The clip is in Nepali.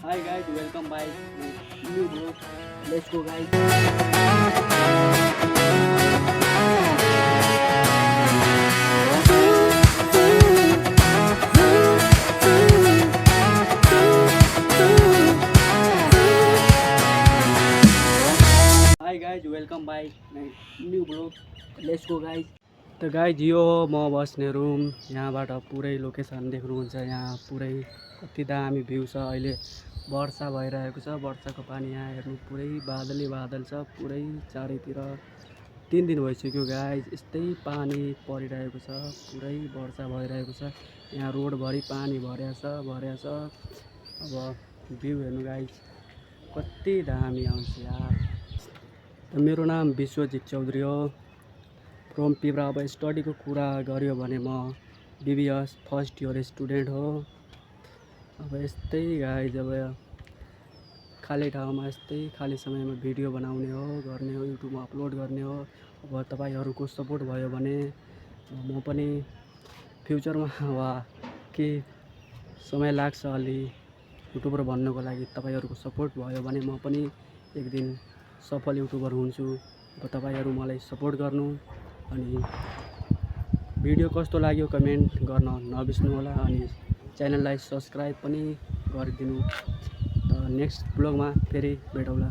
Hi guys, welcome back to new vlog. Let's go guys. Hi guys, welcome back new vlog. Let's go guys. त गाइज यो हो म बस्ने रुम। यहाँबाट पुरै लोकेसन देख्नुहुन्छ। यहाँ पुरै कति दामी भ्यू छ। अहिले वर्षा भइरहेको छ। वर्षाको पानी यहाँ हेर्नु पुरै बादलै बादल छ। पुरै चारैतिर 3 दिन भइसक्यो गाइज यस्तै पानी परिरहेको छ। पुरै वर्षा भइरहेको छ। यहाँ रोडभरि पानी भर्या छ। अब भ्यू हेर्नु गाइज कति दामी आउँछ यार। त मेरो नाम विश्वजित चौधरी हो फ्रम पिप्रा। अब स्टडीको कुरा गऱ्यो भने म बिबिएस फर्स्ट इयर स्टुडेन्ट हो। अब यस्तै गाइज अब खाली ठाउँमा यस्तै खाली समयमा भिडियो बनाउने हो, गर्ने हो, युट्युबमा अपलोड गर्ने हो। अब तपाईँहरूको सपोर्ट भयो भने म पनि फ्युचरमा वा के समय लाग्छ अलि युट्युबर बन्नको लागि। तपाईँहरूको सपोर्ट भयो भने म पनि एक दिन सफल युट्युबर हुन्छु। अब तपाईँहरू मलाई सपोर्ट गर्नु। अनि भिडियो कस्तो लाग्यो कमेन्ट गर्न नबिर्स्नु होला। अनि च्यानललाई सब्सक्राइब पनि गरिदिनु। त नेक्स्ट ब्लगमा फेरि भेटौँला।